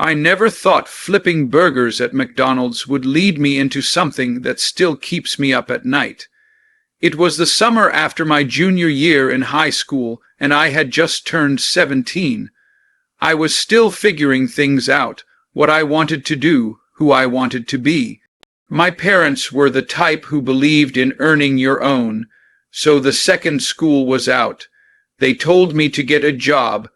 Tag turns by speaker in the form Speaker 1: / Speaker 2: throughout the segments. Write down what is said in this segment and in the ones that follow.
Speaker 1: I never thought flipping burgers at McDonald's would lead me into something that still keeps me up at night. It was the summer after my junior year in high school, and I had just turned 17. I was still figuring things out, what I wanted to do, who I wanted to be. My parents were the type who believed in earning your own, so the second school was out, they told me to get a job.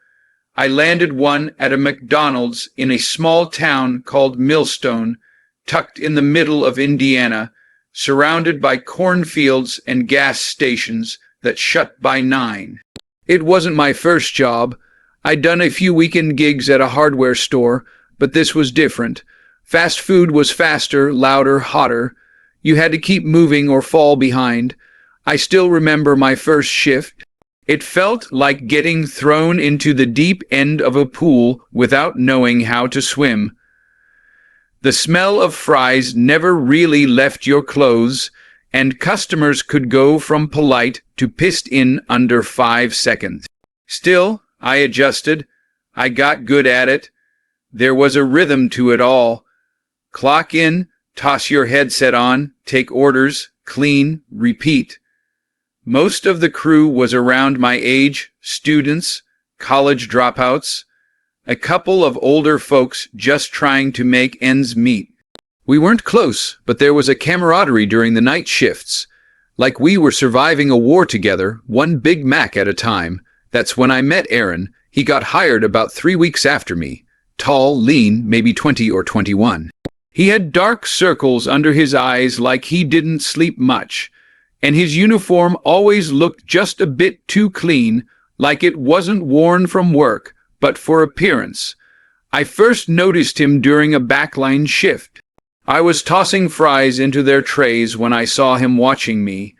Speaker 1: I landed one at a McDonald's in a small town called Millstone, tucked in the middle of Indiana, surrounded by cornfields and gas stations that shut by 9. It wasn't my first job. I'd done a few weekend gigs at a hardware store, but this was different. Fast food was faster, louder, hotter. You had to keep moving or fall behind. I still remember my first shift. It felt like getting thrown into the deep end of a pool without knowing how to swim. The smell of fries never really left your clothes, and customers could go from polite to pissed in under 5 seconds. Still, I adjusted. I got good at it. There was a rhythm to it all. Clock in, toss your headset on, take orders, clean, repeat. Most of the crew was around my age, students, college dropouts, a couple of older folks just trying to make ends meet. We weren't close, but there was a camaraderie during the night shifts, like we were surviving a war together, one Big Mac at a time. That's when I met Aaron. He got hired about 3 weeks after me. Tall, lean, maybe 20 or 21. He had dark circles under his eyes like he didn't sleep much, and his uniform always looked just a bit too clean, like it wasn't worn from work, but for appearance. I first noticed him during a backline shift. I was tossing fries into their trays when I saw him watching me.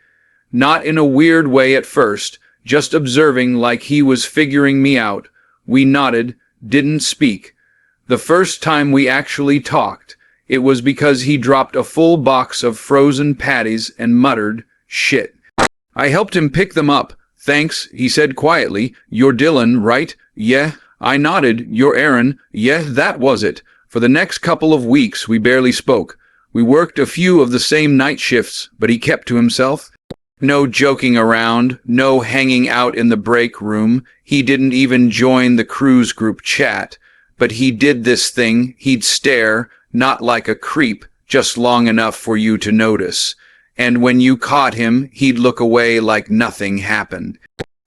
Speaker 1: Not in a weird way at first, just observing like he was figuring me out. We nodded, didn't speak. The first time we actually talked, it was because he dropped a full box of frozen patties and muttered, "Shit." I helped him pick them up. "Thanks," he said quietly. "You're Dylan, right?" "Yeah." I nodded. "You're Aaron?" "Yeah, that was it." For the next couple of weeks, we barely spoke. We worked a few of the same night shifts, but he kept to himself. No joking around, no hanging out in the break room. He didn't even join the crew's group chat. But he did this thing. He'd stare, not like a creep, just long enough for you to notice. And when you caught him, he'd look away like nothing happened.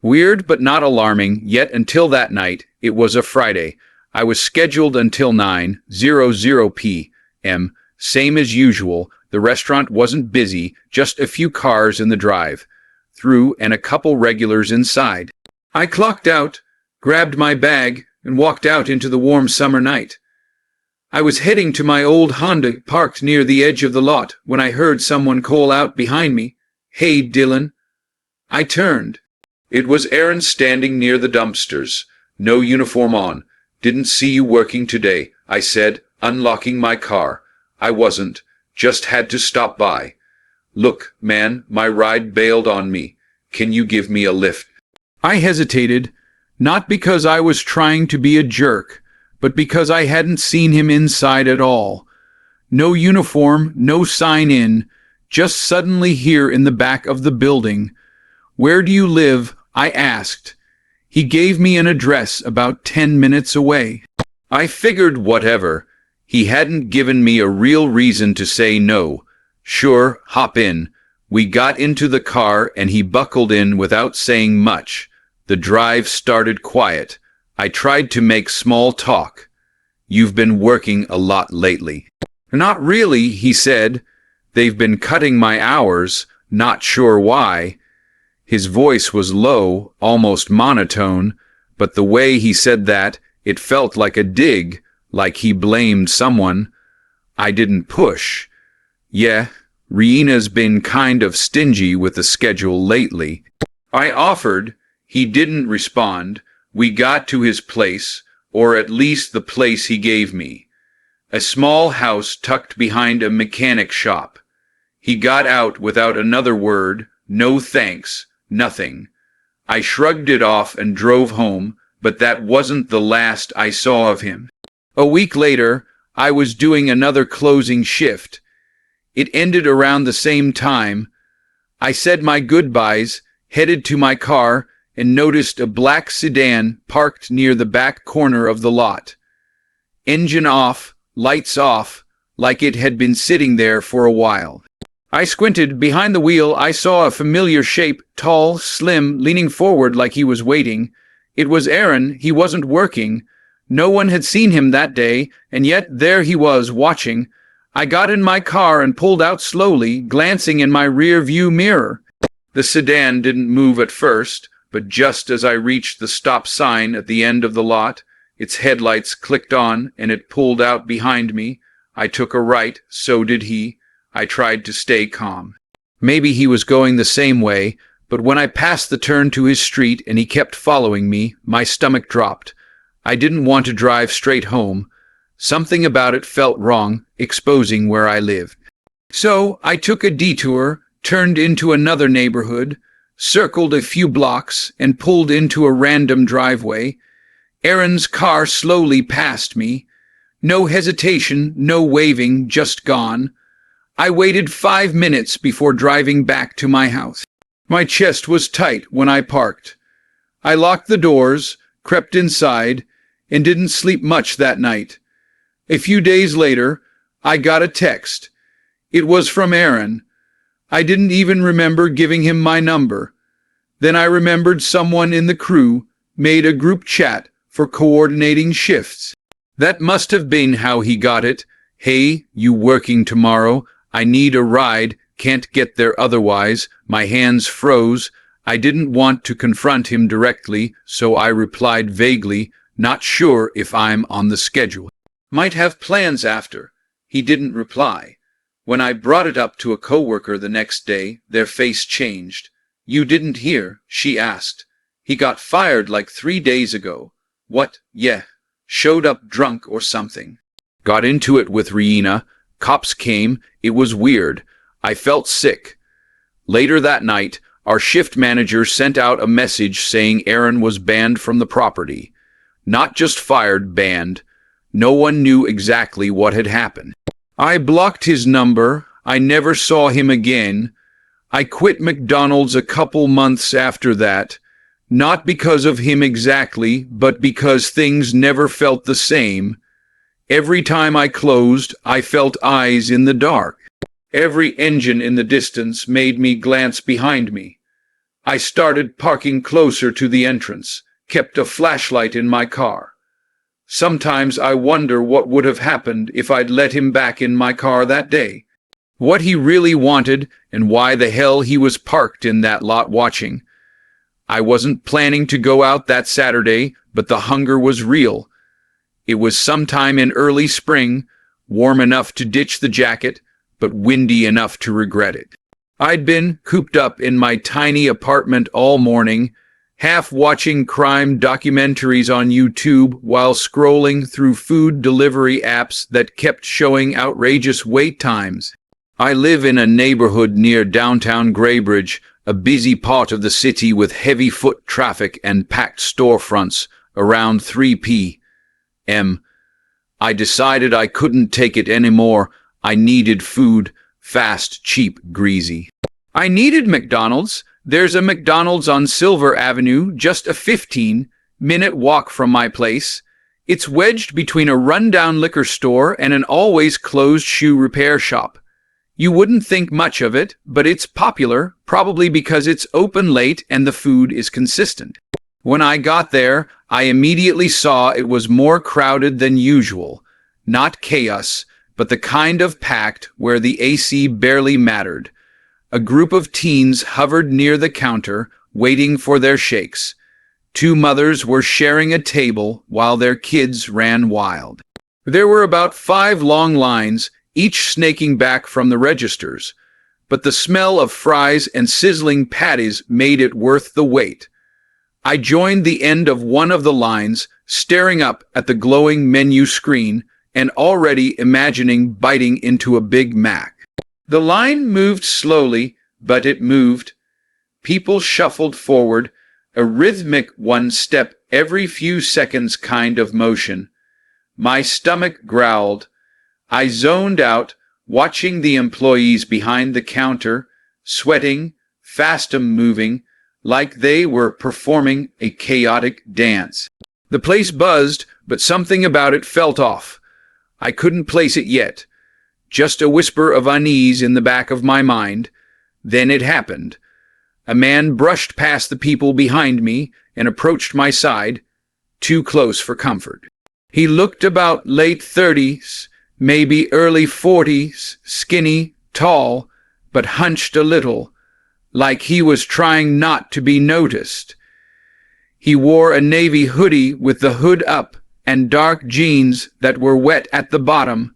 Speaker 1: Weird but not alarming, yet until that night, it was a Friday. I was scheduled until 9:00 p.m., same as usual. The restaurant wasn't busy, just a few cars in the drive-through and a couple regulars inside. I clocked out, grabbed my bag, and walked out into the warm summer night. I was heading to my old Honda parked near the edge of the lot when I heard someone call out behind me, "Hey, Dylan." I turned. It was Aaron standing near the dumpsters, no uniform on. "Didn't see you working today," I said, unlocking my car. "I wasn't, just had to stop by." "Look, man, my ride bailed on me. Can you give me a lift?" I hesitated, not because I was trying to be a jerk, but because I hadn't seen him inside at all. No uniform, no sign in, just suddenly here in the back of the building. "Where do you live?" I asked. He gave me an address about 10 minutes away. I figured whatever. He hadn't given me a real reason to say no. "Sure, hop in." We got into the car and he buckled in without saying much. The drive started quiet. I tried to make small talk. "You've been working a lot lately." "Not really," he said. "They've been cutting my hours, not sure why." His voice was low, almost monotone, but the way he said that, it felt like a dig, like he blamed someone. I didn't push. "Yeah, Riena's been kind of stingy with the schedule lately." I offered. He didn't respond. We got to his place, or at least the place he gave me. A small house tucked behind a mechanic shop. He got out without another word, no thanks, nothing. I shrugged it off and drove home, but that wasn't the last I saw of him. A week later, I was doing another closing shift. It ended around the same time. I said my goodbyes, headed to my car, and noticed a black sedan parked near the back corner of the lot. Engine off, lights off, like it had been sitting there for a while. I squinted. Behind the wheel, I saw a familiar shape, tall, slim, leaning forward like he was waiting. It was Aaron. He wasn't working. No one had seen him that day, and yet there he was, watching. I got in my car and pulled out slowly, glancing in my rear-view mirror. The sedan didn't move at first, but just as I reached the stop sign at the end of the lot, its headlights clicked on and it pulled out behind me. I took a right, so did he. I tried to stay calm. Maybe he was going the same way, but when I passed the turn to his street and he kept following me, my stomach dropped. I didn't want to drive straight home. Something about it felt wrong, exposing where I lived. So I took a detour, turned into another neighborhood, circled a few blocks, and pulled into a random driveway. Aaron's car slowly passed me. No hesitation, no waving, just gone. I waited 5 minutes before driving back to my house. My chest was tight when I parked. I locked the doors, crept inside, and didn't sleep much that night. A few days later, I got a text. It was from Aaron. I didn't even remember giving him my number. Then I remembered someone in the crew made a group chat for coordinating shifts. That must have been how he got it. Hey, you working tomorrow? I need a ride. Can't get there otherwise. My hands froze. I didn't want to confront him directly, so I replied vaguely, not sure if I'm on the schedule. Might have plans after. He didn't reply. When I brought it up to a coworker the next day, their face changed. You didn't hear? She asked. He got fired like 3 days ago. What? Yeah. Showed up drunk or something. Got into it with Rihanna. Cops came. It was weird. I felt sick. Later that night, our shift manager sent out a message saying Aaron was banned from the property. Not just fired, banned. No one knew exactly what had happened. I blocked his number. I never saw him again. I quit McDonald's a couple months after that. Not because of him exactly, but because things never felt the same. Every time I closed, I felt eyes in the dark. Every engine in the distance made me glance behind me. I started parking closer to the entrance, kept a flashlight in my car. Sometimes I wonder what would have happened if I'd let him back in my car that day. What he really wanted, and why the hell he was parked in that lot watching. I wasn't planning to go out that Saturday, but the hunger was real. It was sometime in early spring, warm enough to ditch the jacket, but windy enough to regret it. I'd been cooped up in my tiny apartment all morning, half watching crime documentaries on YouTube while scrolling through food delivery apps that kept showing outrageous wait times. I live in a neighborhood near downtown Graybridge, a busy part of the city with heavy foot traffic and packed storefronts around 3 p.m. I decided I couldn't take it anymore. I needed food, fast, cheap, greasy. I needed McDonald's. There's a McDonald's on Silver Avenue, just a 15-minute walk from my place. It's wedged between a rundown liquor store and an always-closed shoe repair shop. You wouldn't think much of it, but it's popular, probably because it's open late and the food is consistent. When I got there, I immediately saw it was more crowded than usual. Not chaos, but the kind of packed where the AC barely mattered. A group of teens hovered near the counter, waiting for their shakes. 2 mothers were sharing a table while their kids ran wild. There were about 5 long lines, each snaking back from the registers, but the smell of fries and sizzling patties made it worth the wait. I joined the end of one of the lines, staring up at the glowing menu screen and already imagining biting into a Big Mac. The line moved slowly, but it moved. People shuffled forward, a rhythmic one-step every few seconds kind of motion. My stomach growled. I zoned out, watching the employees behind the counter, sweating, fast-moving, like they were performing a chaotic dance. The place buzzed, but something about it felt off. I couldn't place it yet. Just a whisper of unease in the back of my mind. Then it happened. A man brushed past the people behind me and approached my side, too close for comfort. He looked about late 30s, maybe early 40s, skinny, tall, but hunched a little, like he was trying not to be noticed. He wore a navy hoodie with the hood up and dark jeans that were wet at the bottom,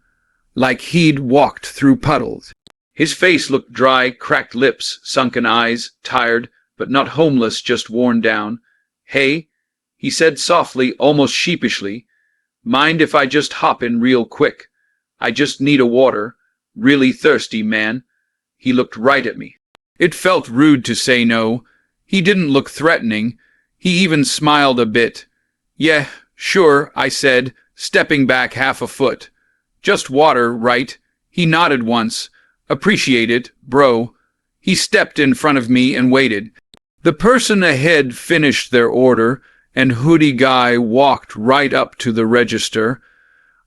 Speaker 1: like he'd walked through puddles. His face looked dry, cracked lips, sunken eyes, tired, but not homeless, just worn down. "Hey," he said softly, almost sheepishly, "mind if I just hop in real quick? I just need a water. Really thirsty, man." He looked right at me. It felt rude to say no. He didn't look threatening. He even smiled a bit. "Yeah, sure," I said, stepping back half a foot. "Just water, right?" He nodded once. "Appreciate it, bro." He stepped in front of me and waited. The person ahead finished their order, and hoodie guy walked right up to the register.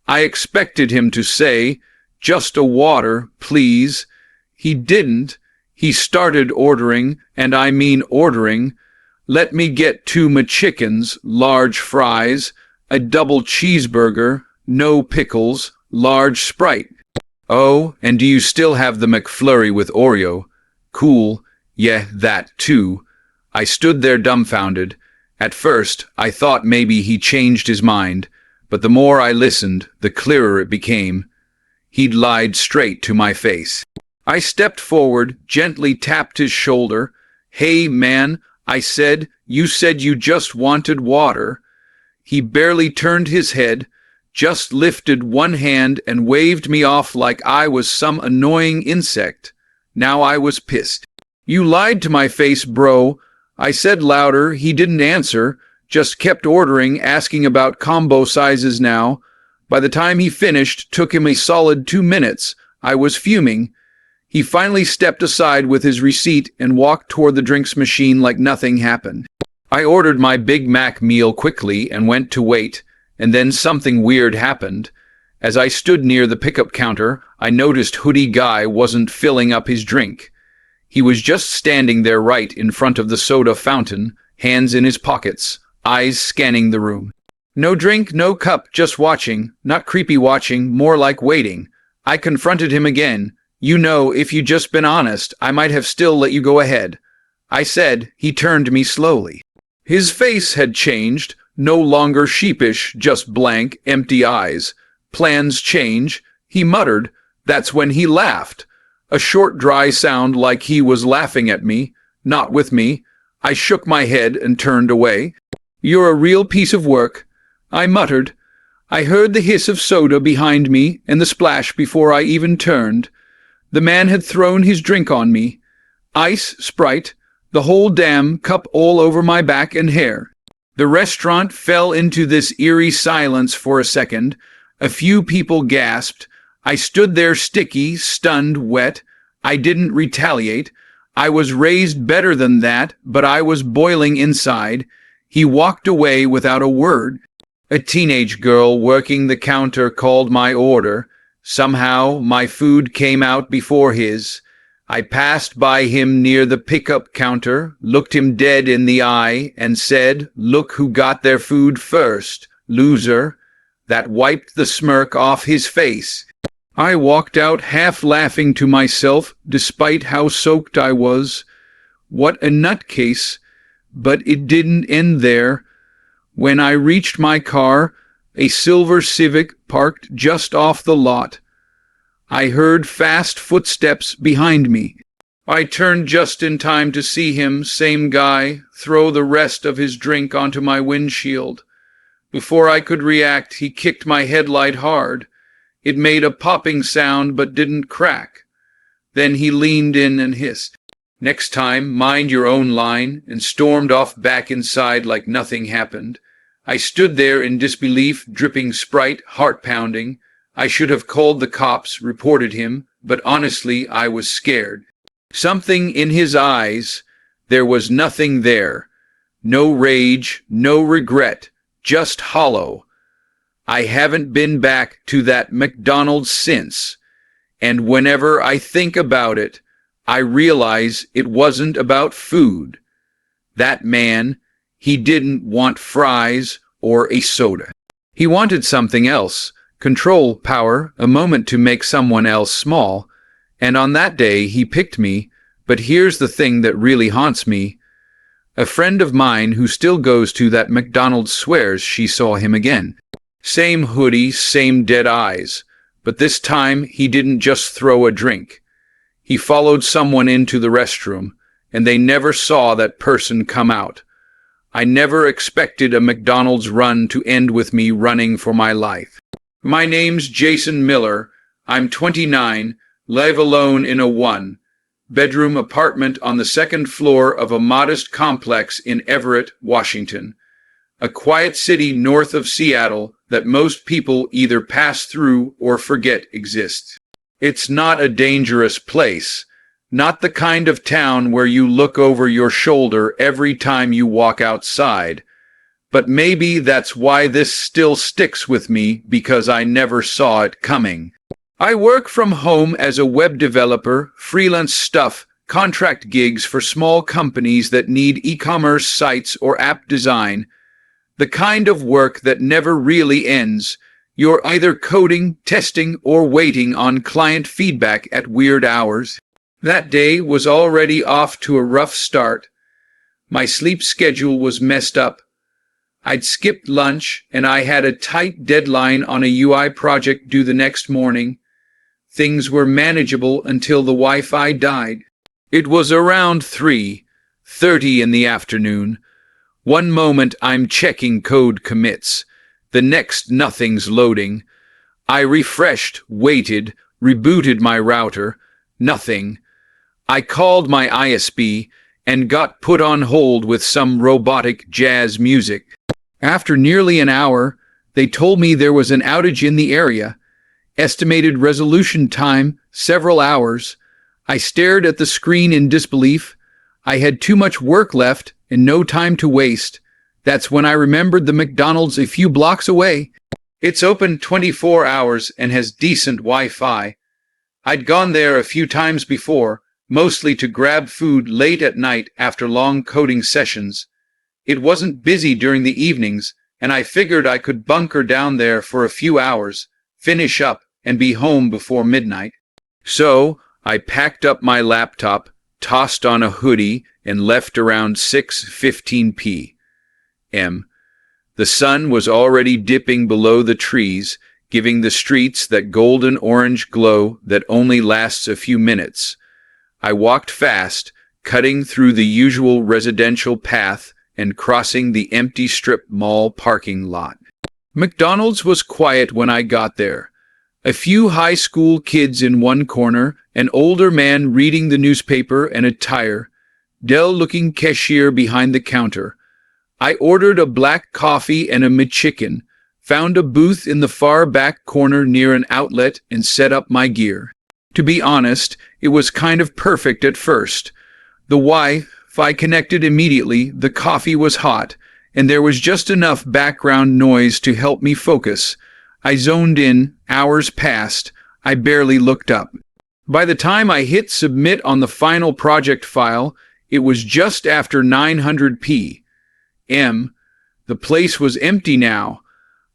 Speaker 1: I expected him to say, "Just a water, please." He didn't. He started ordering, and I mean ordering. "Let me get 2 McChickens, large fries, a double cheeseburger, no pickles, large Sprite." "Oh, and do you still have the McFlurry with Oreo?" "Cool. Yeah, that too." I stood there dumbfounded. At first, I thought maybe he changed his mind, but the more I listened, the clearer it became. He'd lied straight to my face. I stepped forward, gently tapped his shoulder. "Hey, man," I said, "you said you just wanted water." He barely turned his head, just lifted one hand and waved me off like I was some annoying insect. Now I was pissed. "You lied to my face, bro." I said louder. He didn't answer, just kept ordering, asking about combo sizes now. By the time he finished, took him a solid 2 minutes. I was fuming. He finally stepped aside with his receipt and walked toward the drinks machine like nothing happened. I ordered my Big Mac meal quickly and went to wait, and then something weird happened. As I stood near the pickup counter, I noticed hoodie guy wasn't filling up his drink. He was just standing there right in front of the soda fountain, hands in his pockets, eyes scanning the room. No drink, no cup, just watching. Not creepy watching, more like waiting. I confronted him again. "You know, if you'd just been honest, I might have still let you go ahead." I said. He turned to me slowly. His face had changed, no longer sheepish, just blank, empty eyes. "Plans change," he muttered. That's when he laughed. A short, dry sound like he was laughing at me, not with me. I shook my head and turned away. "You're a real piece of work," I muttered. I heard the hiss of soda behind me and the splash before I even turned. The man had thrown his drink on me. Ice, Sprite, the whole damn cup all over my back and hair. The restaurant fell into this eerie silence for a second. A few people gasped. I stood there sticky, stunned, wet. I didn't retaliate. I was raised better than that, but I was boiling inside. He walked away without a word. A teenage girl working the counter called my order. Somehow my food came out before his. I passed by him near the pickup counter, looked him dead in the eye, and said, "Look who got their food first, loser." That wiped the smirk off his face. I walked out half laughing to myself, despite how soaked I was. What a nutcase. But it didn't end there. When I reached my car, a silver Civic parked just off the lot, I heard fast footsteps behind me. I turned just in time to see him, same guy, throw the rest of his drink onto my windshield. Before I could react, he kicked my headlight hard. It made a popping sound but didn't crack. Then he leaned in and hissed, "Next time, mind your own line," and stormed off back inside like nothing happened. I stood there in disbelief, dripping Sprite, heart pounding. I should have called the cops, reported him, but honestly, I was scared. Something in his eyes. There was nothing there. No rage, no regret, just hollow. I haven't been back to that McDonald's since, and whenever I think about it, I realize it wasn't about food. That man, he didn't want fries or a soda. He wanted something else, control, power, a moment to make someone else small, and on that day he picked me. But here's the thing that really haunts me. A friend of mine who still goes to that McDonald's swears she saw him again. Same hoodie, same dead eyes, but this time he didn't just throw a drink. He followed someone into the restroom, and they never saw that person come out. I never expected a McDonald's run to end with me running for my life. My name's Jason Miller. I'm 29, live alone in a one-bedroom apartment on the second floor of a modest complex in Everett, Washington, a quiet city north of Seattle that most people either pass through or forget exists. It's not a dangerous place, not the kind of town where you look over your shoulder every time you walk outside. But maybe that's why this still sticks with me, because I never saw it coming. I work from home as a web developer, freelance stuff, contract gigs for small companies that need e-commerce sites or app design. The kind of work that never really ends. You're either coding, testing, or waiting on client feedback at weird hours. That day was already off to a rough start. My sleep schedule was messed up. I'd skipped lunch, and I had a tight deadline on a UI project due the next morning. Things were manageable until the Wi-Fi died. It was around 3:30 in the afternoon. One moment I'm checking code commits. The next nothing's loading. I refreshed, waited, rebooted my router. Nothing. I called my ISP and got put on hold with some robotic jazz music. After nearly an hour, they told me there was an outage in the area. Estimated resolution time, several hours. I stared at the screen in disbelief. I had too much work left and no time to waste. That's when I remembered the McDonald's a few blocks away. It's open 24 hours and has decent Wi-Fi. I'd gone there a few times before, mostly to grab food late at night after long coding sessions. It wasn't busy during the evenings, and I figured I could bunker down there for a few hours, finish up, and be home before midnight. So I packed up my laptop, tossed on a hoodie, and left around 6:15 p.m. The sun was already dipping below the trees, giving the streets that golden-orange glow that only lasts a few minutes. I walked fast, cutting through the usual residential path and crossing the empty strip mall parking lot. McDonald's was quiet when I got there. A few high school kids in one corner, an older man reading the newspaper, and a tire, dull-looking cashier behind the counter. I ordered a black coffee and a McChicken, found a booth in the far back corner near an outlet, and set up my gear. To be honest, it was kind of perfect at first. The Wi-Fi connected immediately, the coffee was hot, and there was just enough background noise to help me focus. I zoned in, hours passed, I barely looked up. By the time I hit submit on the final project file, it was just after 900 p.m. The place was empty now.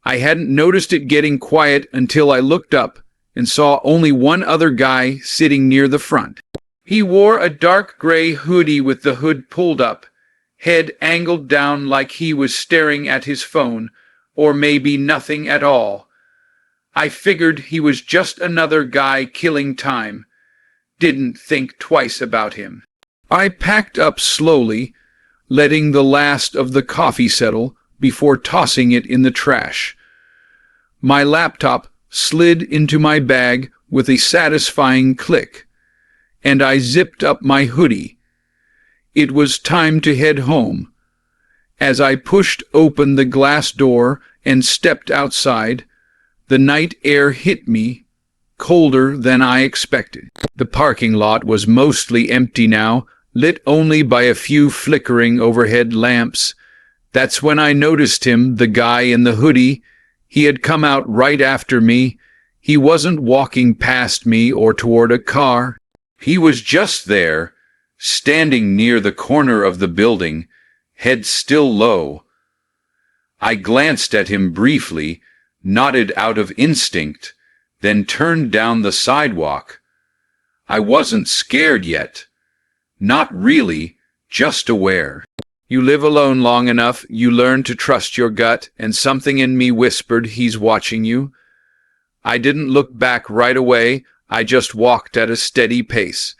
Speaker 1: I hadn't noticed it getting quiet until I looked up and saw only one other guy sitting near the front. He wore a dark gray hoodie with the hood pulled up, head angled down like he was staring at his phone, or maybe nothing at all. I figured he was just another guy killing time. Didn't think twice about him. I packed up slowly, letting the last of the coffee settle before tossing it in the trash. My laptop slid into my bag with a satisfying click, and I zipped up my hoodie. It was time to head home. As I pushed open the glass door and stepped outside, the night air hit me, colder than I expected. The parking lot was mostly empty now, lit only by a few flickering overhead lamps. That's when I noticed him, the guy in the hoodie. He had come out right after me. He wasn't walking past me or toward a car. He was just there, standing near the corner of the building, head still low. I glanced at him briefly, nodded out of instinct, then turned down the sidewalk. I wasn't scared yet. Not really, just aware. You live alone long enough, you learn to trust your gut, and something in me whispered, he's watching you. I didn't look back right away, I just walked at a steady pace.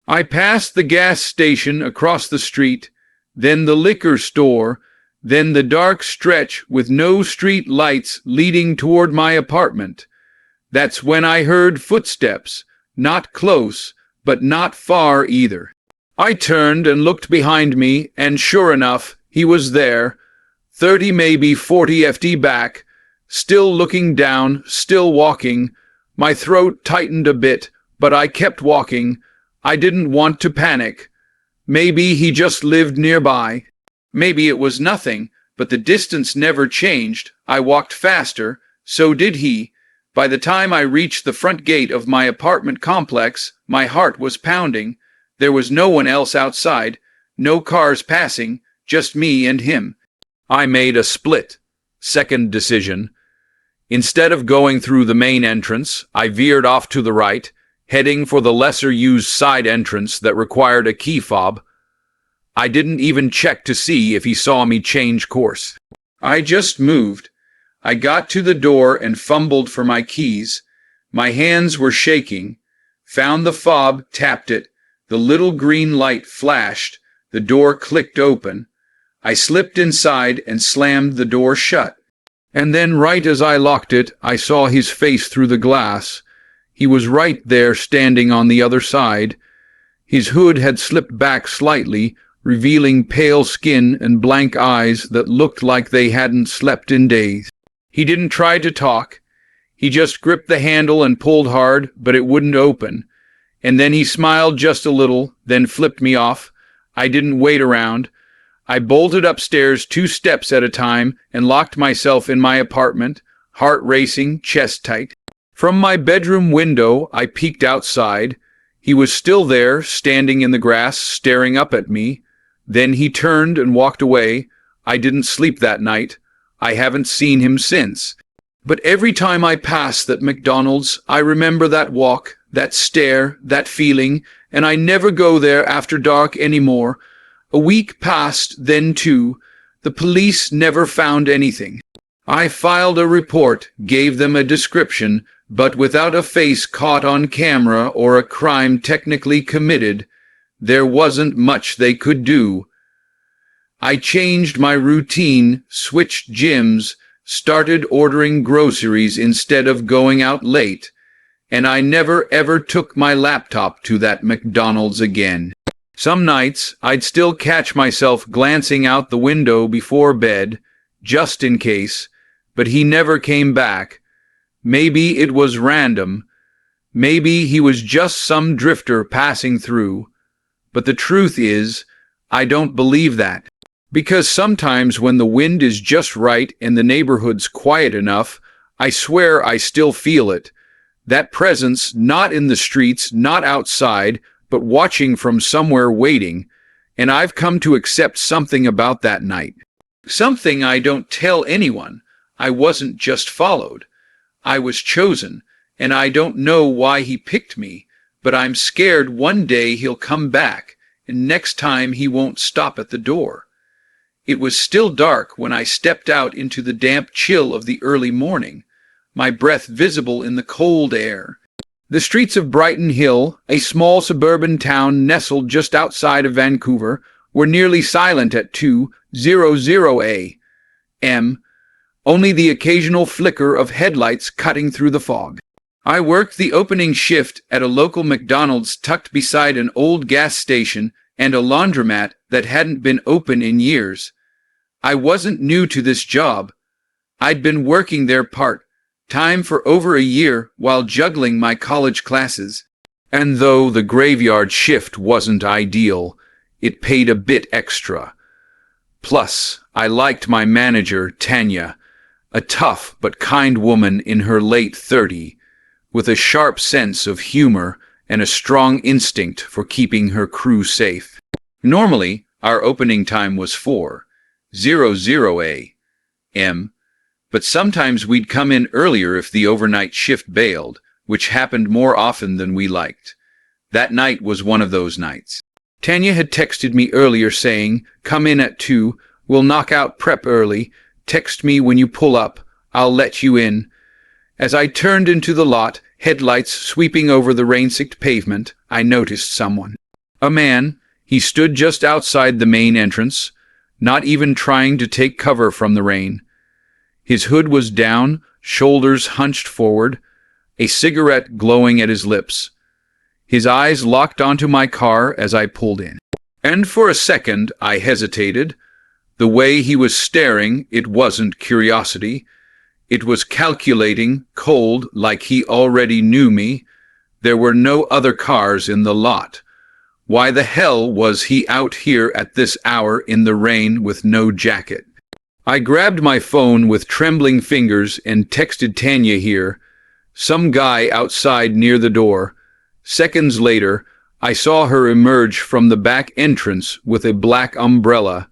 Speaker 1: I passed the gas station across the street, then the liquor store, then the dark stretch with no street lights leading toward my apartment. That's when I heard footsteps, not close, but not far either. I turned and looked behind me, and sure enough, he was there, 30 maybe 40 FD back, still looking down, still walking. My throat tightened a bit, but I kept walking. I didn't want to panic. Maybe he just lived nearby. Maybe it was nothing, but the distance never changed. I walked faster, so did he. By the time I reached the front gate of my apartment complex, my heart was pounding. There was no one else outside, no cars passing, just me and him. I made a split-second decision. Instead of going through the main entrance, I veered off to the right, heading for the lesser-used side entrance that required a key fob. I didn't even check to see if he saw me change course. I just moved. I got to the door and fumbled for my keys. My hands were shaking. Found the fob, tapped it. The little green light flashed. The door clicked open. I slipped inside and slammed the door shut. And then right as I locked it, I saw his face through the glass. He was right there standing on the other side. His hood had slipped back slightly, revealing pale skin and blank eyes that looked like they hadn't slept in days. He didn't try to talk. He just gripped the handle and pulled hard, but it wouldn't open. And then he smiled just a little, then flipped me off. I didn't wait around. I bolted upstairs 2 steps at a time and locked myself in my apartment, heart racing, chest tight. From my bedroom window, I peeked outside. He was still there, standing in the grass, staring up at me. Then he turned and walked away. I didn't sleep that night. I haven't seen him since. But every time I pass that McDonald's, I remember that walk, that stare, that feeling, and I never go there after dark anymore. A week passed, then 2. The police never found anything. I filed a report, gave them a description, but without a face caught on camera or a crime technically committed, there wasn't much they could do. I changed my routine, switched gyms, started ordering groceries instead of going out late, and I never ever took my laptop to that McDonald's again. Some nights I'd still catch myself glancing out the window before bed, just in case, but he never came back. Maybe it was random. Maybe he was just some drifter passing through. But the truth is, I don't believe that. Because sometimes when the wind is just right and the neighborhood's quiet enough, I swear I still feel it. That presence, not in the streets, not outside, but watching from somewhere waiting. And I've come to accept something about that night. Something I don't tell anyone. I wasn't just followed. I was chosen, and I don't know why he picked me, but I'm scared one day he'll come back, and next time he won't stop at the door. It was still dark when I stepped out into the damp chill of the early morning, my breath visible in the cold air. The streets of Brighton Hill, a small suburban town nestled just outside of Vancouver, were nearly silent at 2:00 a.m., only the occasional flicker of headlights cutting through the fog. I worked the opening shift at a local McDonald's tucked beside an old gas station and a laundromat that hadn't been open in years. I wasn't new to this job. I'd been working there part-time for over a year while juggling my college classes. And though the graveyard shift wasn't ideal, it paid a bit extra. Plus, I liked my manager, Tanya, a tough but kind woman in her late 30s, with a sharp sense of humor and a strong instinct for keeping her crew safe. Normally, our opening time was 4:00 a.m., but sometimes we'd come in earlier if the overnight shift bailed, which happened more often than we liked. That night was one of those nights. Tanya had texted me earlier saying, "Come in at 2, we'll knock out prep early. Text me when you pull up, I'll let you in." As I turned into the lot, headlights sweeping over the rain-soaked pavement, I noticed someone. A man. He stood just outside the main entrance, not even trying to take cover from the rain. His hood was down, shoulders hunched forward, a cigarette glowing at his lips. His eyes locked onto my car as I pulled in. And for a second I hesitated. The way he was staring, it wasn't curiosity. It was calculating, cold, like he already knew me. There were no other cars in the lot. Why the hell was he out here at this hour in the rain with no jacket? I grabbed my phone with trembling fingers and texted Tanya here, some guy outside near the door. Seconds later, I saw her emerge from the back entrance with a black umbrella.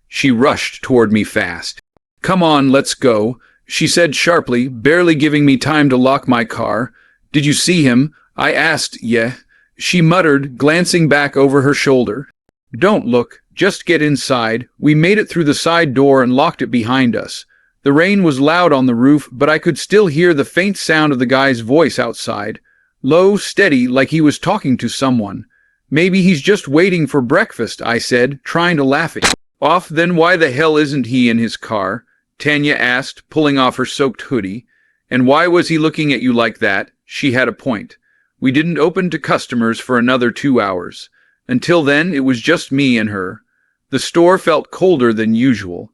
Speaker 1: She rushed toward me fast. "Come on, let's go," she said sharply, barely giving me time to lock my car. "Did you see him?" I asked. "Yeah," she muttered, glancing back over her shoulder. "Don't look, just get inside." We made it through the side door and locked it behind us. The rain was loud on the roof, but I could still hear the faint sound of the guy's voice outside. Low, steady, like he was talking to someone. "Maybe he's just waiting for breakfast," I said, trying to laugh at him. "Off, then why the hell isn't he in his car?" Tanya asked, pulling off her soaked hoodie. "And why was he looking at you like that?" She had a point. We didn't open to customers for another 2 hours. Until then, it was just me and her. The store felt colder than usual.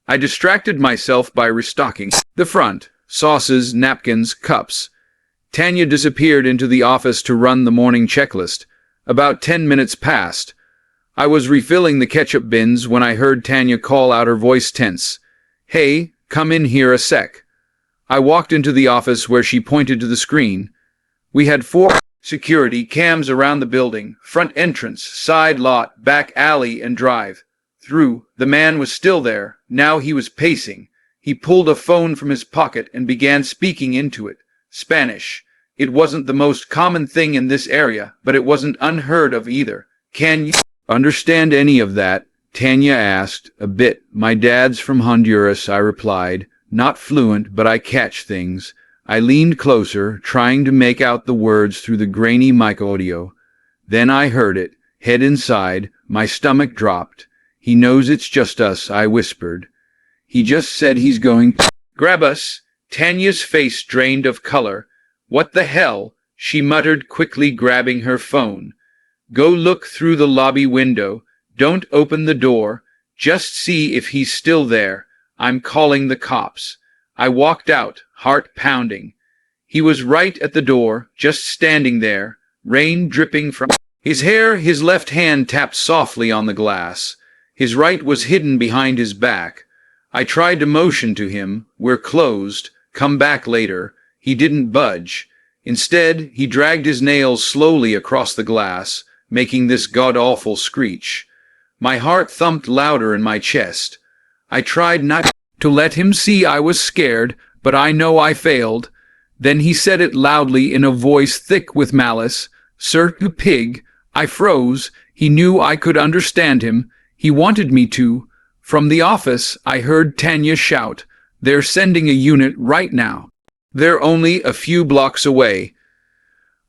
Speaker 1: I distracted myself by restocking the front, sauces, napkins, cups. Tanya disappeared into the office to run the morning checklist. About 10 minutes passed. I was refilling the ketchup bins when I heard Tanya call out, her voice tense. "Hey, come in here a sec." I walked into the office where she pointed to the screen. We had 4 security cams around the building, front entrance, side lot, back alley, and drive. Through, the man was still there. Now he was pacing. He pulled a phone from his pocket and began speaking into it. Spanish. It wasn't the most common thing in this area, but it wasn't unheard of either. "Can you understand any of that?" Tanya asked. "A bit. My dad's from Honduras," I replied. "Not fluent, but I catch things." I leaned closer, trying to make out the words through the grainy mic audio. Then I heard it. Head inside. My stomach dropped. "He knows it's just us," I whispered. "He just said he's going to grab us." Tanya's face drained of color. "What the hell?" she muttered, quickly grabbing her phone. "Go look through the lobby window. Don't open the door. Just see if he's still there. I'm calling the cops." I walked out, heart pounding. He was right at the door, just standing there, rain dripping from his hair. His left hand tapped softly on the glass. His right was hidden behind his back. I tried to motion to him, "We're closed. Come back later." He didn't budge. Instead, he dragged his nails slowly across the glass, making this god-awful screech. My heart thumped louder in my chest. I tried not to let him see I was scared, but I know I failed. Then he said it loudly in a voice thick with malice. "Sir, you pig." I froze. He knew I could understand him. He wanted me to. From the office, I heard Tanya shout, "They're sending a unit right now. They're only a few blocks away."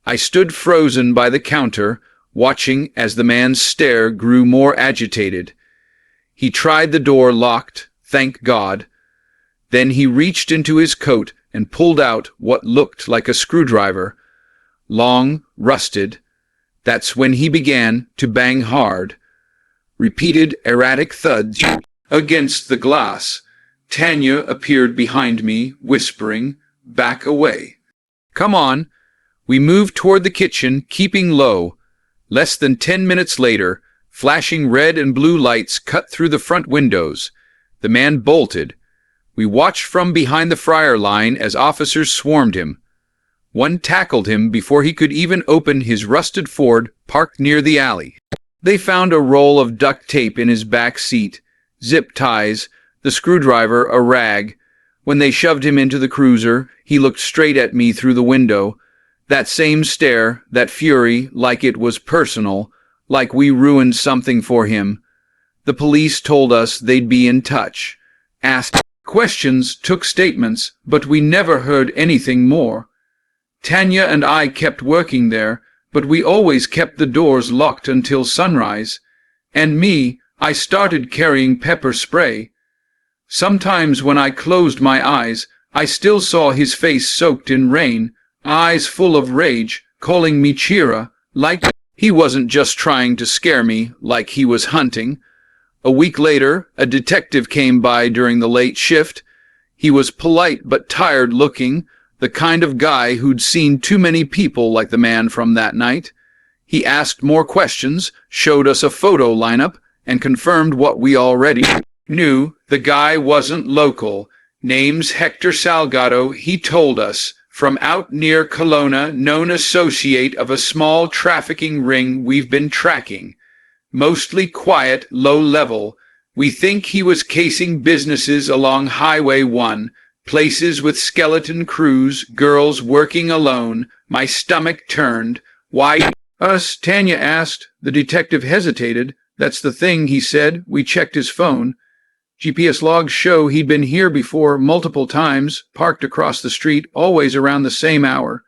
Speaker 1: I stood frozen by the counter, watching as the man's stare grew more agitated. He tried the door locked, thank God. Then he reached into his coat and pulled out what looked like a screwdriver. Long, rusted. That's when he began to bang hard. Repeated erratic thuds. Against the glass, Tanya appeared behind me, whispering, "Back away." "Come on." We moved toward the kitchen, keeping low. Less than 10 minutes later, flashing red and blue lights cut through the front windows. The man bolted. We watched from behind the fryer line as officers swarmed him. One tackled him before he could even open his rusted Ford parked near the alley. They found a roll of duct tape in his back seat, zip ties, the screwdriver, a rag. When they shoved him into the cruiser, he looked straight at me through the window. That same stare, that fury, like it was personal, like we ruined something for him. The police told us they'd be in touch. Asked questions, took statements, but we never heard anything more. Tanya and I kept working there, but we always kept the doors locked until sunrise. And me, I started carrying pepper spray. Sometimes when I closed my eyes, I still saw his face soaked in rain, eyes full of rage, calling me Chira, like he wasn't just trying to scare me, like he was hunting. A week later, a detective came by during the late shift. He was polite but tired-looking, the kind of guy who'd seen too many people like the man from that night. He asked more questions, showed us a photo lineup, and confirmed what we already knew. The guy wasn't local. Name's Hector Salgado, he told us, from out near Kelowna, known associate of a small trafficking ring we've been tracking. Mostly quiet, low level. We think he was casing businesses along Highway 1, places with skeleton crews, girls working alone. My stomach turned. "Why us?" Tanya asked. The detective hesitated. "That's the thing," he said. We checked his phone. GPS logs show he'd been here before multiple times, parked across the street, always around the same hour.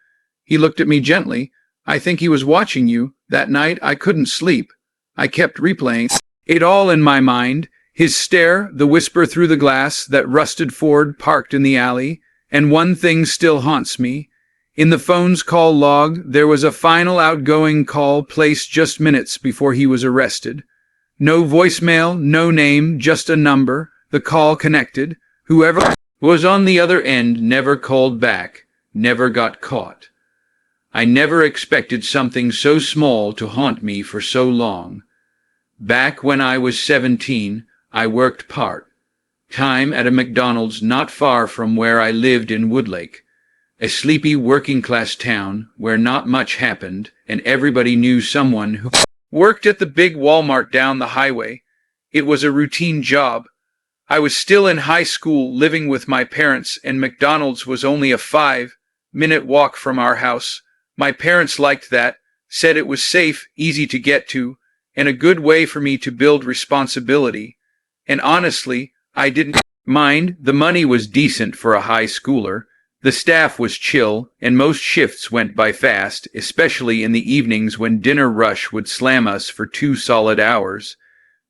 Speaker 1: He looked at me gently. "I think he was watching you. That night I couldn't sleep. I kept replaying it all in my mind. His stare, the whisper through the glass, that rusted Ford parked in the alley. And one thing still haunts me. In the phone's call log, there was a final outgoing call placed just minutes before he was arrested. No voicemail, no name, just a number. The call connected. Whoever was on the other end never called back, never got caught. I never expected something so small to haunt me for so long. Back when I was 17, I worked part-time at a McDonald's not far from where I lived in Woodlake, a sleepy working-class town where not much happened, and everybody knew someone who worked at the big Walmart down the highway. It was a routine job. I was still in high school, living with my parents, and McDonald's was only a 5-minute walk from our house. My parents liked that, said it was safe, easy to get to, and a good way for me to build responsibility. And honestly, I didn't mind. The money was decent for a high schooler. The staff was chill, and most shifts went by fast, especially in the evenings when dinner rush would slam us for 2 solid hours.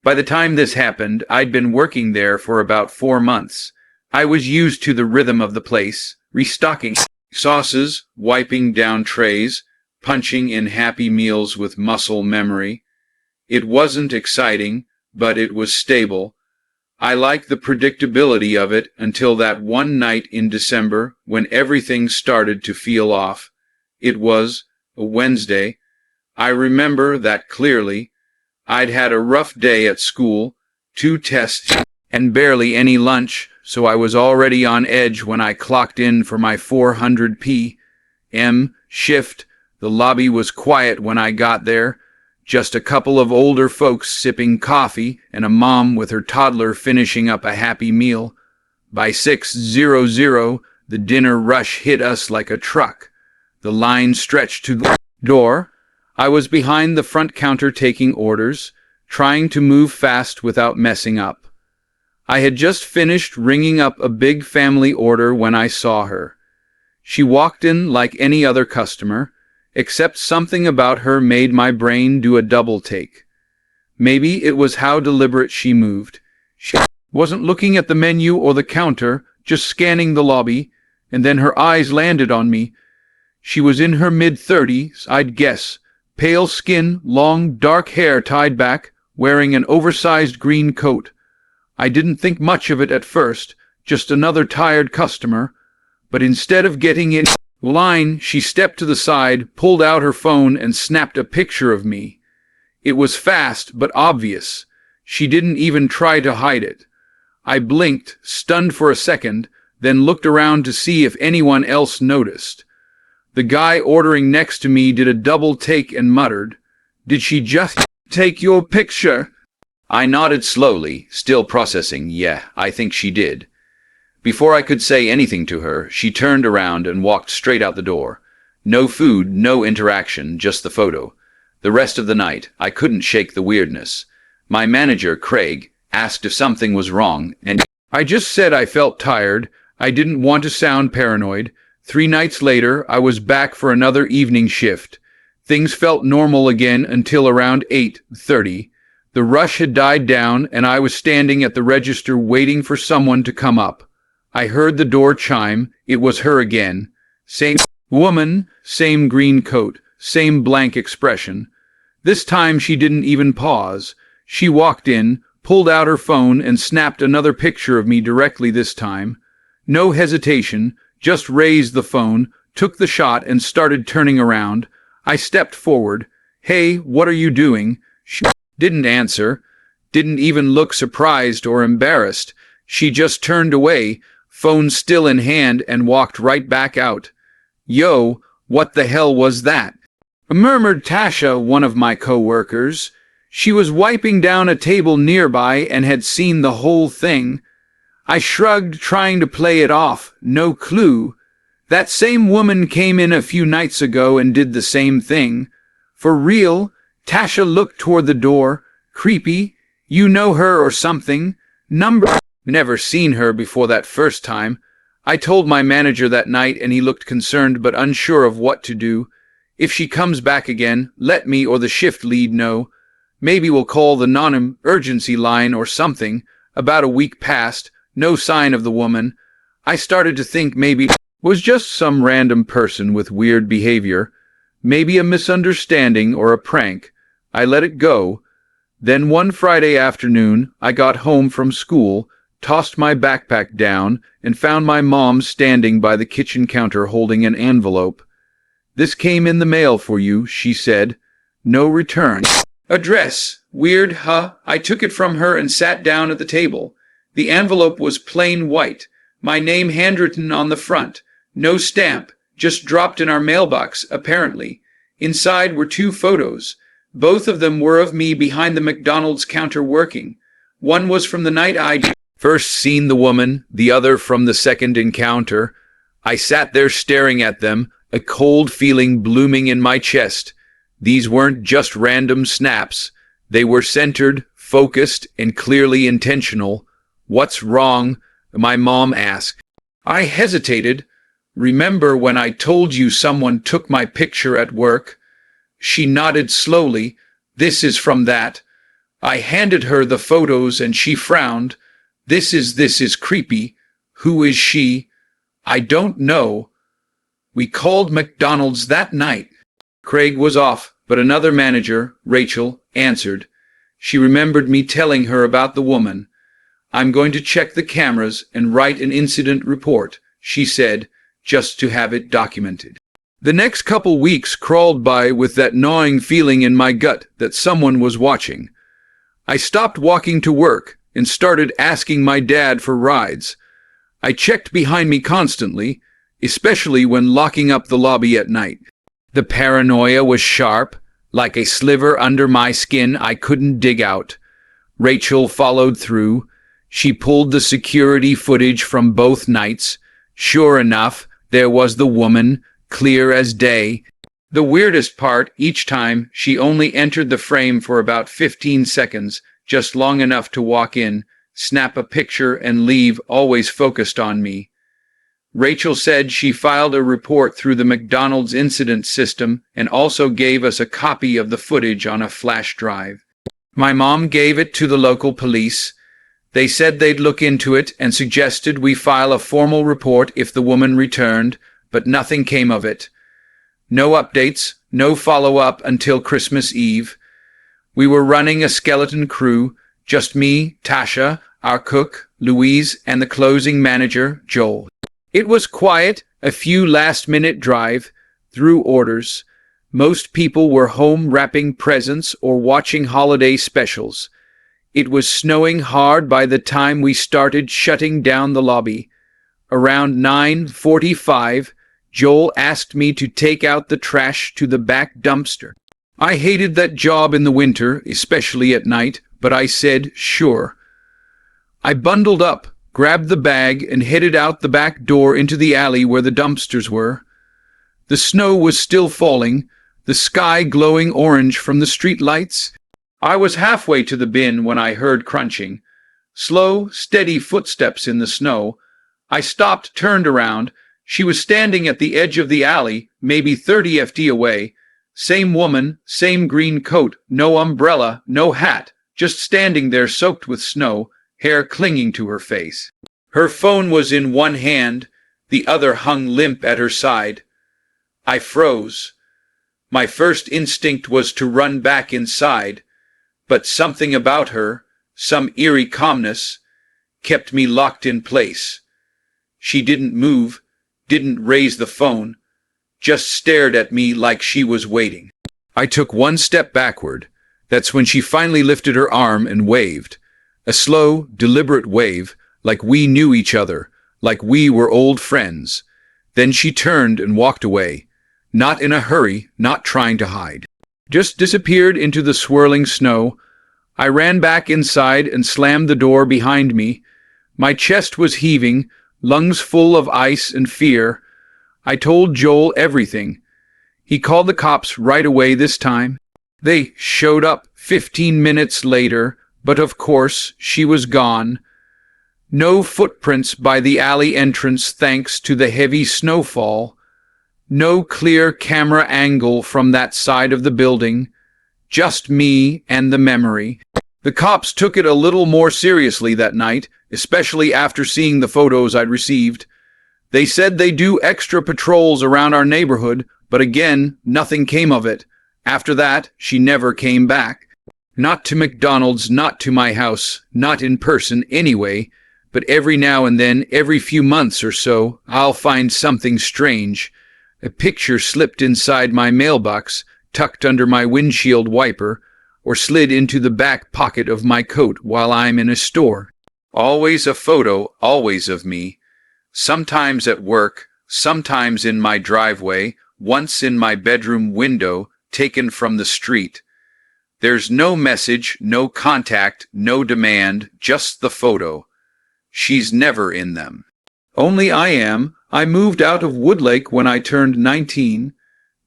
Speaker 1: By the time this happened, I'd been working there for about 4 months. I was used to the rhythm of the place, restocking sauces, wiping down trays, punching in Happy Meals with muscle memory. It wasn't exciting, but it was stable. I liked the predictability of it until that one night in December when everything started to feel off. It was a Wednesday. I remember that clearly. I'd had a rough day at school, 2 tests, and barely any lunch, so I was already on edge when I clocked in for my 400 p.m. shift. The lobby was quiet when I got there. Just a couple of older folks sipping coffee and a mom with her toddler finishing up a Happy Meal. By 6:00, the dinner rush hit us like a truck. The line stretched to the door. I was behind the front counter taking orders, trying to move fast without messing up. I had just finished ringing up a big family order when I saw her. She walked in like any other customer, except something about her made my brain do a double take. Maybe it was how deliberate she moved. She wasn't looking at the menu or the counter, just scanning the lobby, and then her eyes landed on me. She was in her mid-30s, I'd guess, pale skin, long, dark hair tied back, wearing an oversized green coat. I didn't think much of it at first, just another tired customer. But instead of getting in line, she stepped to the side, pulled out her phone, and snapped a picture of me. It was fast, but obvious. She didn't even try to hide it. I blinked, stunned for a second, then looked around to see if anyone else noticed. The guy ordering next to me did a double take and muttered, "Did she just take your picture?" I nodded slowly, still processing. Yeah, I think she did. Before I could say anything to her, she turned around and walked straight out the door. No food, no interaction, just the photo. The rest of the night, I couldn't shake the weirdness. My manager, Craig, asked if something was wrong, and I just said I felt tired. I didn't want to sound paranoid. 3 nights later, I was back for another evening shift. Things felt normal again until around 8:30. The rush had died down, and I was standing at the register waiting for someone to come up. I heard the door chime. It was her again. Same woman, same green coat, same blank expression. This time she didn't even pause. She walked in, pulled out her phone, and snapped another picture of me directly this time. No hesitation, just raised the phone, took the shot, and started turning around. I stepped forward. "Hey, what are you doing?" She didn't answer, didn't even look surprised or embarrassed. She just turned away, phone still in hand, and walked right back out. "Yo, what the hell was that?" murmured Tasha, one of my co-workers. She was wiping down a table nearby and had seen the whole thing. I shrugged, trying to play it off. No clue. That same woman came in a few nights ago and did the same thing. For real? Tasha looked toward the door. Creepy. You know her or something? Never seen her before that first time. I told my manager that night, and he looked concerned but unsure of what to do. If she comes back again, let me or the shift lead know. Maybe we'll call the non-emergency line or something. About a week passed. No sign of the woman. I started to think maybe it was just some random person with weird behavior. Maybe a misunderstanding or a prank. I let it go. Then one Friday afternoon, I got home from school, tossed my backpack down, and found my mom standing by the kitchen counter holding an envelope. "This came in the mail for you," she said. "No return address. Weird, huh?" I took it from her and sat down at the table. The envelope was plain white, my name handwritten on the front. No stamp, just dropped in our mailbox, apparently. Inside were 2 photos. Both of them were of me behind the McDonald's counter working. One was from the night I'd first seen the woman, the other from the second encounter. I sat there staring at them, a cold feeling blooming in my chest. These weren't just random snaps. They were centered, focused, and clearly intentional. "What's wrong?" my mom asked. I hesitated. "Remember when I told you someone took my picture at work?" She nodded slowly. "This is from that." I handed her the photos and she frowned. This is creepy. Who is she?" "I don't know." We called McDonald's that night. Craig was off, but another manager, Rachel, answered. She remembered me telling her about the woman. "I'm going to check the cameras and write an incident report," she said, "just to have it documented." The next couple weeks crawled by with that gnawing feeling in my gut that someone was watching. I stopped walking to work and started asking my dad for rides. I checked behind me constantly, especially when locking up the lobby at night. The paranoia was sharp, like a sliver under my skin I couldn't dig out. Rachel followed through. She pulled the security footage from both nights. Sure enough, there was the woman, clear as day. The weirdest part, each time, she only entered the frame for about 15 seconds, just long enough to walk in, snap a picture, and leave, always focused on me. Rachel said she filed a report through the McDonald's incident system and also gave us a copy of the footage on a flash drive. My mom gave it to the local police. They said they'd look into it and suggested we file a formal report if the woman returned, but nothing came of it. No updates, no follow-up until Christmas Eve. We were running a skeleton crew, just me, Tasha, our cook, Louise, and the closing manager, Joel. It was quiet, a few last-minute drive-through orders. Most people were home wrapping presents or watching holiday specials. It was snowing hard by the time we started shutting down the lobby. Around 9:45, Joel asked me to take out the trash to the back dumpster. I hated that job in the winter, especially at night, but I said, sure. I bundled up, grabbed the bag, and headed out the back door into the alley where the dumpsters were. The snow was still falling, the sky glowing orange from the street lights. I was halfway to the bin when I heard crunching. Slow, steady footsteps in the snow. I stopped, turned around. She was standing at the edge of the alley, maybe 30 feet away. Same woman, same green coat, no umbrella, no hat, just standing there soaked with snow, hair clinging to her face. Her phone was in one hand, the other hung limp at her side. I froze. My first instinct was to run back inside, but something about her, some eerie calmness, kept me locked in place. She didn't move, didn't raise the phone, just stared at me like she was waiting. I took one step backward. That's when she finally lifted her arm and waved. A slow, deliberate wave, like we knew each other, like we were old friends. Then she turned and walked away, not in a hurry, not trying to hide. Just disappeared into the swirling snow. I ran back inside and slammed the door behind me. My chest was heaving, lungs full of ice and fear. I told Joel everything. He called the cops right away this time. They showed up 15 minutes later, but of course she was gone. No footprints by the alley entrance thanks to the heavy snowfall. No clear camera angle from that side of the building. Just me and the memory. The cops took it a little more seriously that night, especially after seeing the photos I'd received. They said they do extra patrols around our neighborhood, but again, nothing came of it. After that, she never came back. Not to McDonald's, not to my house, not in person anyway, but every now and then, every few months or so, I'll find something strange. A picture slipped inside my mailbox, tucked under my windshield wiper, or slid into the back pocket of my coat while I'm in a store. Always a photo, always of me. Sometimes at work, sometimes in my driveway, once in my bedroom window, taken from the street. There's no message, no contact, no demand, just the photo. She's never in them. Only I am. I moved out of Woodlake when I turned 19.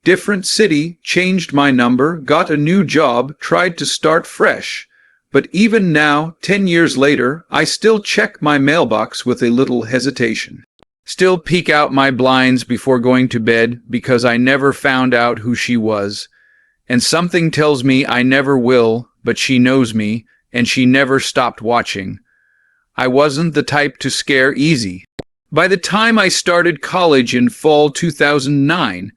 Speaker 1: Different city, changed my number, got a new job, tried to start fresh. But even now, 10 years later, I still check my mailbox with a little hesitation. Still peek out my blinds before going to bed because I never found out who she was. And something tells me I never will, but she knows me, and she never stopped watching. I wasn't the type to scare easy. By the time I started college in fall 2009,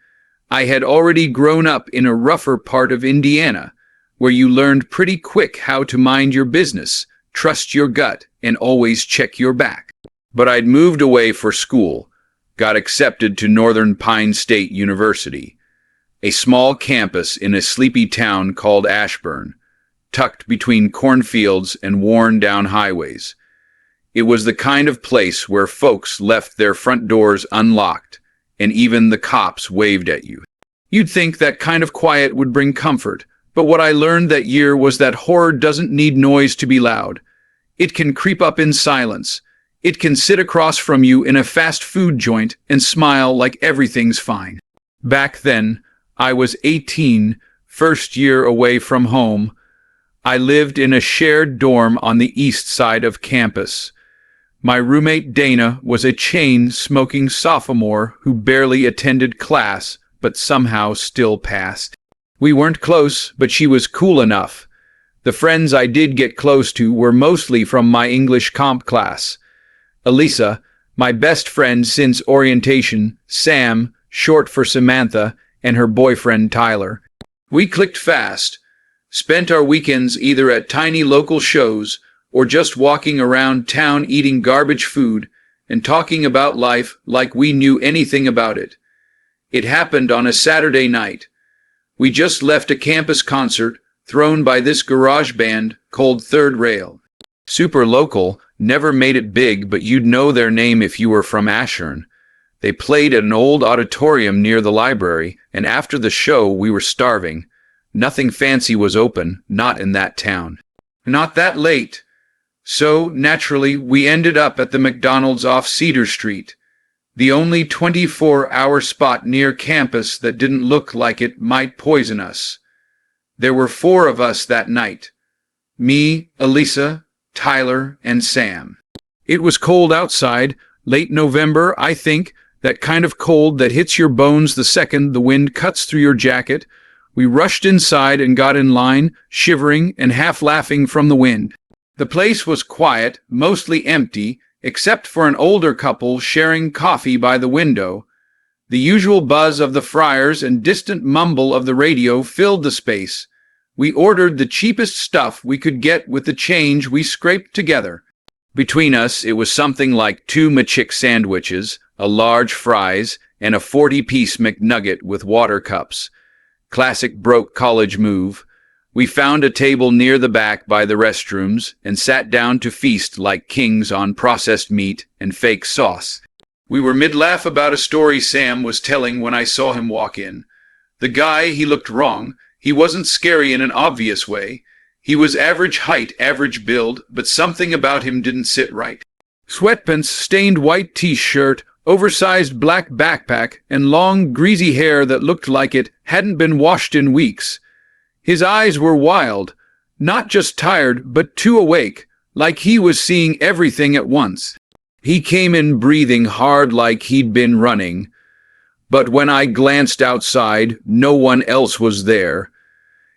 Speaker 1: I had already grown up in a rougher part of Indiana, where you learned pretty quick how to mind your business, trust your gut, and always check your back. But I'd moved away for school, got accepted to Northern Pine State University, a small campus in a sleepy town called Ashburn, tucked between cornfields and worn-down highways. It was the kind of place where folks left their front doors unlocked, and even the cops waved at you. You'd think that kind of quiet would bring comfort, but what I learned that year was that horror doesn't need noise to be loud. It can creep up in silence. It can sit across from you in a fast food joint and smile like everything's fine. Back then, I was 18, first year away from home. I lived in a shared dorm on the east side of campus. My roommate Dana was a chain-smoking sophomore who barely attended class, but somehow still passed. We weren't close, but she was cool enough. The friends I did get close to were mostly from my English comp class. Elisa, my best friend since orientation, Sam, short for Samantha, and her boyfriend Tyler. We clicked fast, spent our weekends either at tiny local shows or just walking around town eating garbage food and talking about life like we knew anything about it. It happened on a Saturday night. We just left a campus concert thrown by this garage band called Third Rail. Super local, never made it big, but you'd know their name if you were from Ashern. They played at an old auditorium near the library, and after the show we were starving. Nothing fancy was open, not in that town. Not that late. So, naturally, we ended up at the McDonald's off Cedar Street, the only 24-hour spot near campus that didn't look like it might poison us. There were 4 of us that night. Me, Elisa, Tyler, and Sam. It was cold outside, late November, I think, that kind of cold that hits your bones the second the wind cuts through your jacket. We rushed inside and got in line, shivering and half laughing from the wind. The place was quiet, mostly empty, except for an older couple sharing coffee by the window. The usual buzz of the fryers and distant mumble of the radio filled the space. We ordered the cheapest stuff we could get with the change we scraped together. Between us, it was something like 2 McChick sandwiches, a large fries, and a 40-piece McNugget with water cups. Classic broke college move. We found a table near the back by the restrooms and sat down to feast like kings on processed meat and fake sauce. We were mid-laugh about a story Sam was telling when I saw him walk in. The guy, he looked wrong. He wasn't scary in an obvious way. He was average height, average build, but something about him didn't sit right. Sweatpants, stained white t-shirt, oversized black backpack, and long, greasy hair that looked like it hadn't been washed in weeks. His eyes were wild, not just tired, but too awake, like he was seeing everything at once. He came in breathing hard like he'd been running, but when I glanced outside, no one else was there.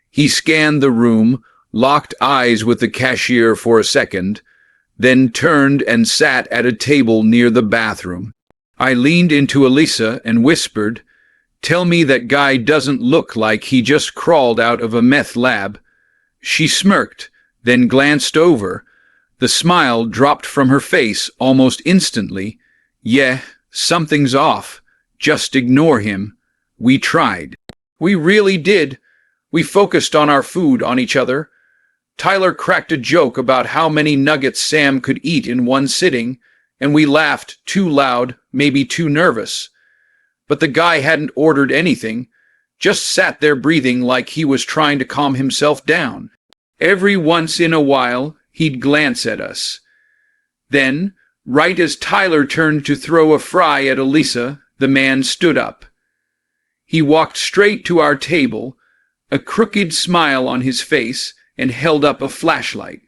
Speaker 1: He scanned the room, locked eyes with the cashier for a second, then turned and sat at a table near the bathroom. I leaned into Elisa and whispered, "Tell me that guy doesn't look like he just crawled out of a meth lab." She smirked, then glanced over. The smile dropped from her face almost instantly. "Yeah, something's off. Just ignore him." We tried. We really did. We focused on our food, on each other. Tyler cracked a joke about how many nuggets Sam could eat in one sitting, and we laughed, too loud, maybe too nervous. But the guy hadn't ordered anything, just sat there breathing like he was trying to calm himself down. Every once in a while, he'd glance at us. Then, right as Tyler turned to throw a fry at Elisa, the man stood up. He walked straight to our table, a crooked smile on his face, and held up a flashlight.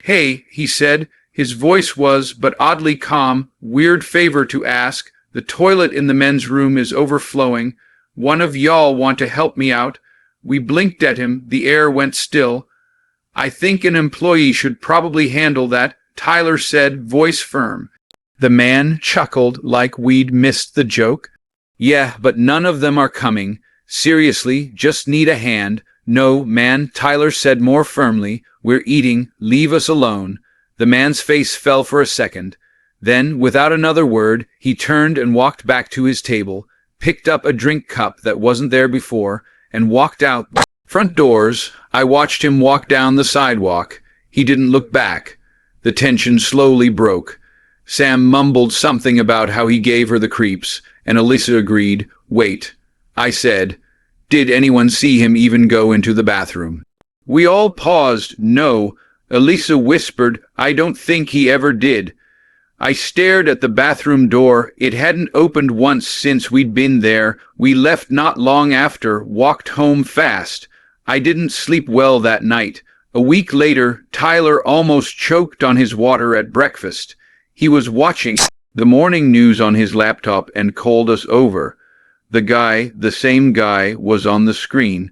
Speaker 1: "Hey," he said. His voice was but oddly calm. "Weird favor to ask. The toilet in the men's room is overflowing. One of y'all want to help me out?" We blinked at him. The air went still. "I think an employee should probably handle that," Tyler said, voice firm. The man chuckled like we'd missed the joke. "Yeah, but none of them are coming. Seriously, just need a hand." "No, man," Tyler said more firmly. "We're eating. Leave us alone." The man's face fell for a second. Then, without another word, he turned and walked back to his table, picked up a drink cup that wasn't there before, and walked out. Front doors. I watched him walk down the sidewalk. He didn't look back. The tension slowly broke. Sam mumbled something about how he gave her the creeps, and Elisa agreed. "Wait," I said. "Did anyone see him even go into the bathroom?" We all paused. "No." Elisa whispered, "I don't think he ever did." I stared at the bathroom door. It hadn't opened once since we'd been there. We left not long after, walked home fast. I didn't sleep well that night. A week later, Tyler almost choked on his water at breakfast. He was watching the morning news on his laptop and called us over. The same guy, was on the screen.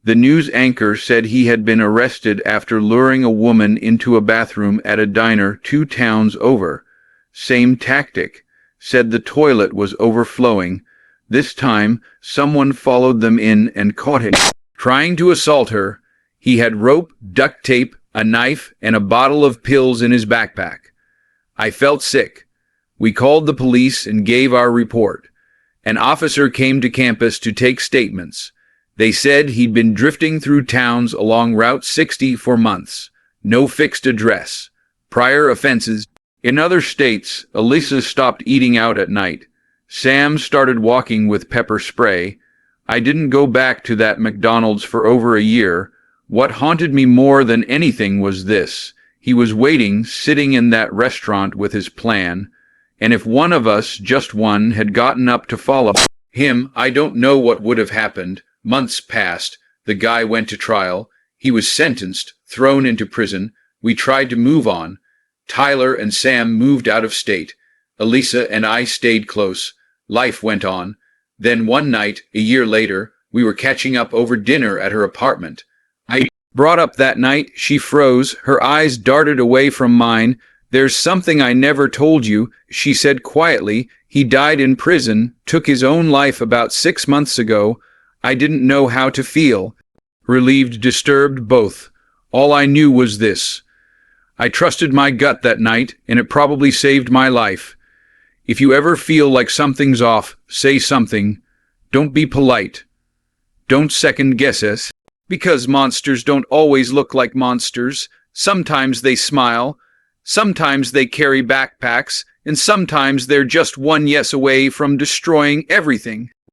Speaker 1: The news anchor said he had been arrested after luring a woman into a bathroom at a diner 2 towns over. Same tactic. Said the toilet was overflowing. This time, someone followed them in and caught him trying to assault her. He had rope, duct tape, a knife, and a bottle of pills in his backpack. I felt sick. We called the police and gave our report. An officer came to campus to take statements. They said he'd been drifting through towns along Route 60 for months. No fixed address. Prior offenses. In other states, Elisa stopped eating out at night. Sam started walking with pepper spray. I didn't go back to that McDonald's for over a year. What haunted me more than anything was this. He was waiting, sitting in that restaurant with his plan. And if one of us, just one, had gotten up to follow him, I don't know what would have happened. Months passed. The guy went to trial. He was sentenced, thrown into prison. We tried to move on. Tyler and Sam moved out of state. Elisa and I stayed close. Life went on. Then one night, a year later, we were catching up over dinner at her apartment. I brought up that night. She froze. Her eyes darted away from mine. "There's something I never told you," she said quietly. "He died in prison, took his own life about 6 months ago." I didn't know how to feel. Relieved, disturbed, both. All I knew was this. I trusted my gut that night, and it probably saved my life. If you ever feel like something's off, say something. Don't be polite. Don't second guess us. Because monsters don't always look like monsters. Sometimes they smile. Sometimes they carry backpacks. And sometimes they're just one yes away from destroying everything.